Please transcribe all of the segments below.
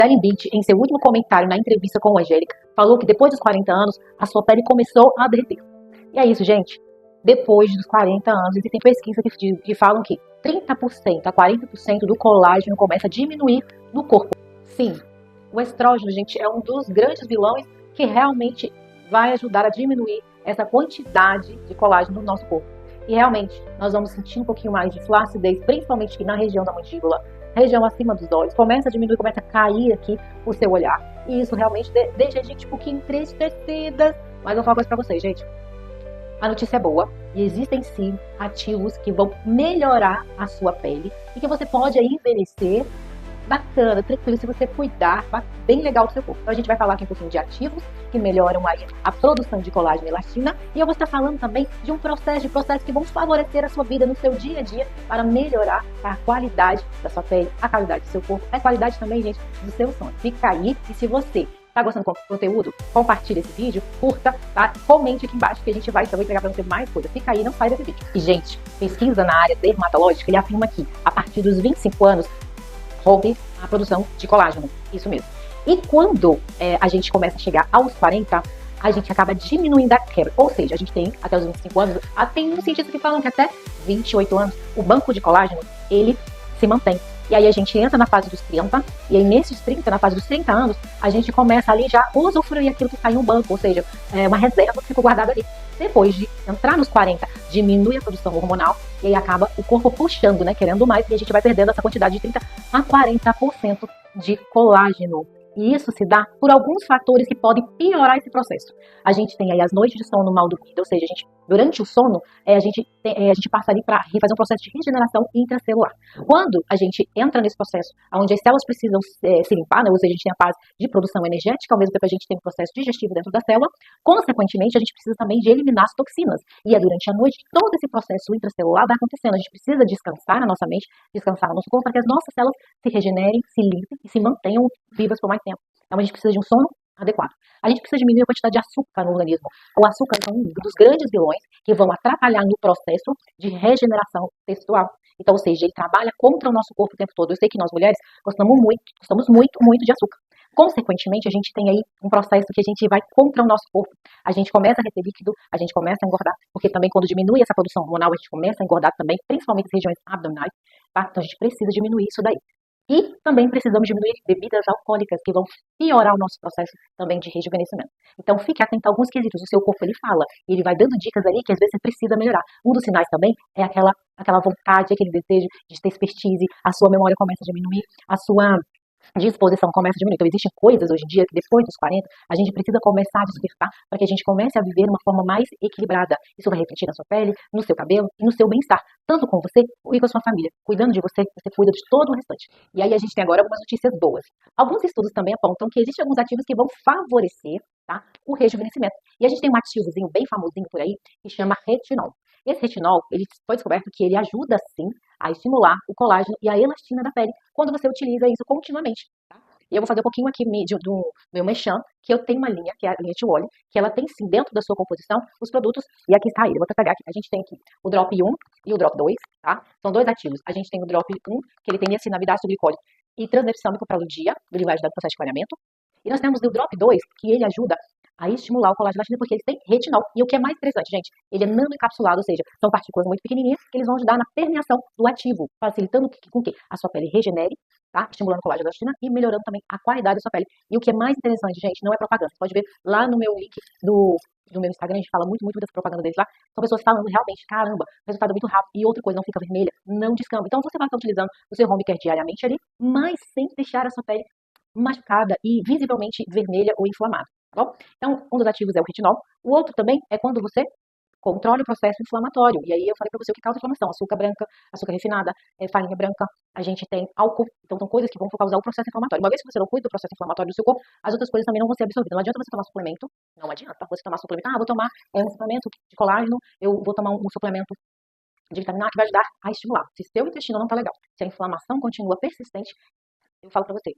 Gisele Bündchen, em seu último comentário na entrevista com a Angélica, falou que depois dos 40 anos, a sua pele começou a derreter. E é isso, gente. Depois dos 40 anos, existem pesquisas que falam que 30% a 40% do colágeno começa a diminuir no corpo. Sim, o estrógeno, gente, é um dos grandes vilões que realmente vai ajudar a diminuir essa quantidade de colágeno no nosso corpo. E realmente, nós vamos sentir um pouquinho mais de flacidez, principalmente aqui na região da mandíbula, região acima dos olhos, começa a diminuir, começa a cair aqui o seu olhar. E isso realmente deixa a gente um pouquinho entristecida. Mas eu falo uma coisa pra vocês, gente. A notícia é boa e existem sim ativos que vão melhorar a sua pele e que você pode aí envelhecer bacana, tranquilo, se você cuidar, bem legal do seu corpo. Então a gente vai falar aqui um pouquinho de ativos que melhoram aí a produção de colágeno e elastina, e eu vou estar falando também de processos que vão favorecer a sua vida no seu dia a dia para melhorar a qualidade da sua pele, a qualidade do seu corpo, a qualidade também, gente, do seu sono. Fica aí, e se você tá gostando do conteúdo, compartilhe esse vídeo, curta, tá? Comente aqui embaixo que a gente vai também pegar para você mais coisas. Fica aí, não sai desse vídeo. E, gente, pesquisa na área dermatológica, ele afirma que a partir dos 25 anos, rompe a produção de colágeno, isso mesmo. E quando a gente começa a chegar aos 40, a gente acaba diminuindo a quebra. Ou seja, a gente tem até os 25 anos, tem uns cientistas que falam que até 28 anos, o banco de colágeno, ele se mantém. E aí a gente entra na fase dos 30, e aí nesses 30, na fase dos 30 anos, a gente começa ali já a usufruir aquilo que cai no banco, ou seja, uma reserva que ficou guardada ali. Depois de entrar nos 40, diminui a produção hormonal, e aí acaba o corpo puxando, né, querendo mais, e a gente vai perdendo essa quantidade de 30 a 40% de colágeno. E isso se dá por alguns fatores que podem piorar esse processo. A gente tem aí as noites de sono mal dormidas, ou seja, durante o sono, a gente passa ali para fazer um processo de regeneração intracelular. Quando a gente entra nesse processo, onde as células precisam se limpar, né, ou seja, a gente tem a fase de produção energética, ao mesmo tempo a gente tem um processo digestivo dentro da célula, consequentemente, a gente precisa também de eliminar as toxinas. E é durante a noite que todo esse processo intracelular vai acontecendo. A gente precisa descansar na nossa mente, descansar no nosso corpo, para que as nossas células se regenerem, se limpem e se mantenham vivas por mais tempo. Então a gente precisa de um sono adequado. A gente precisa diminuir a quantidade de açúcar no organismo. O açúcar é um dos grandes vilões que vão atrapalhar no processo de regeneração textual. Então, ou seja, ele trabalha contra o nosso corpo o tempo todo. Eu sei que nós mulheres gostamos muito de açúcar. Consequentemente, a gente tem aí um processo que a gente vai contra o nosso corpo. A gente começa a reter líquido, a gente começa a engordar, porque também quando diminui essa produção hormonal, a gente começa a engordar também, principalmente as regiões abdominais, tá? Então a gente precisa diminuir isso daí. E também precisamos diminuir bebidas alcoólicas, que vão piorar o nosso processo também de rejuvenescimento. Então fique atento a alguns quesitos. O seu corpo, ele fala, e ele vai dando dicas ali que às vezes você precisa melhorar. Um dos sinais também é aquela vontade, aquele desejo de ter expertise, a sua memória começa a diminuir, a sua disposição começa a diminuir. Então existem coisas hoje em dia que depois dos 40 a gente precisa começar a despertar para que a gente comece a viver de uma forma mais equilibrada. Isso vai refletir na sua pele, no seu cabelo e no seu bem-estar, tanto com você e com a sua família. Cuidando de você, você cuida de todo o restante. E aí a gente tem agora algumas notícias boas. Alguns estudos também apontam que existem alguns ativos que vão favorecer, tá, o rejuvenescimento. E a gente tem um ativozinho bem famosinho por aí que chama retinol. Esse retinol, ele foi descoberto que ele ajuda sim a estimular o colágeno e a elastina da pele quando você utiliza isso continuamente, tá? E eu vou fazer um pouquinho aqui do meu merchan, que eu tenho uma linha, que é a linha Tiwoli, que ela tem sim dentro da sua composição os produtos, e aqui está ele, eu vou pegar aqui, a gente tem aqui o Drop 1 e o Drop 2, tá? São dois ativos, a gente tem o Drop 1, que ele tem niacinamida, ácido glicólico e transdermissâmico para o dia, ele vai ajudar no processo de clareamento, e nós temos o Drop 2, que ele ajuda a estimular o colágeno elastina, porque eles têm retinol. E o que é mais interessante, gente, ele é nanoencapsulado, ou seja, são partículas muito pequenininhas que eles vão ajudar na permeação do ativo, facilitando com que a sua pele regenere, tá? Estimulando o colágeno elastina e melhorando também a qualidade da sua pele. E o que é mais interessante, gente, não é propaganda. Você pode ver lá no meu link do meu Instagram, a gente fala muito dessa propaganda deles lá. São pessoas falando realmente, caramba, resultado é muito rápido. E outra coisa, não fica vermelha, não descamba. Então você vai estar utilizando o seu home care diariamente ali, mas sem deixar a sua pele machucada e visivelmente vermelha ou inflamada. Tá bom? Então, um dos ativos é o retinol. O outro também é quando você controla o processo inflamatório. E aí eu falei para você o que causa inflamação. Açúcar branca, açúcar refinada, farinha branca. A gente tem álcool. Então, são coisas que vão causar o processo inflamatório. Uma vez que você não cuida do processo inflamatório do seu corpo, as outras coisas também não vão ser absorvidas. Não adianta você tomar suplemento. Não adianta você tomar suplemento. Ah, vou tomar um suplemento de colágeno. Eu vou tomar um suplemento de vitamina A que vai ajudar a estimular. Se seu intestino não está legal, se a inflamação continua persistente, eu falo para você,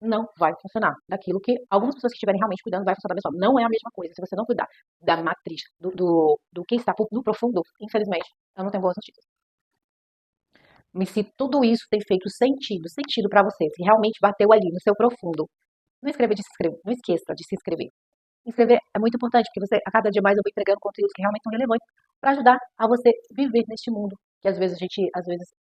não vai funcionar. Daquilo que algumas pessoas que estiverem realmente cuidando vai funcionar da mesma forma. Não é a mesma coisa. Se você não cuidar da matriz, do que está no profundo, infelizmente, eu não tenho boas notícias. Se tudo isso tem feito sentido para você, se realmente bateu ali no seu profundo. Não esqueça de se inscrever. Inscrever é muito importante, porque você, a cada dia mais eu vou entregando conteúdos que realmente são relevantes para ajudar a você viver neste mundo. Que às vezes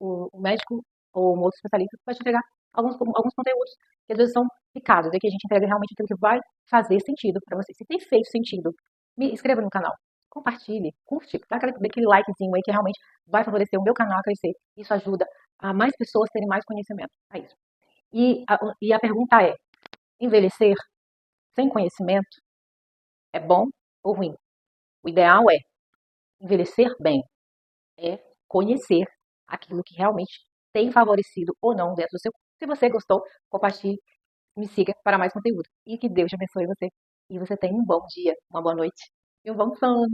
o médico ou um outro especialista vai te entregar alguns conteúdos que às vezes são picados, e que a gente entrega realmente aquilo que vai fazer sentido para você. Se tem feito sentido, me inscreva no canal, compartilhe, curte, dá aquele likezinho aí que realmente vai favorecer o meu canal a crescer. Isso ajuda a mais pessoas terem mais conhecimento. É isso. E a pergunta é: envelhecer sem conhecimento é bom ou ruim? O ideal é envelhecer bem, é conhecer aquilo que realmente tem favorecido ou não dentro do seu corpo. Se você gostou, compartilhe, me siga para mais conteúdo. E que Deus te abençoe você. E você tenha um bom dia, uma boa noite e um bom sono.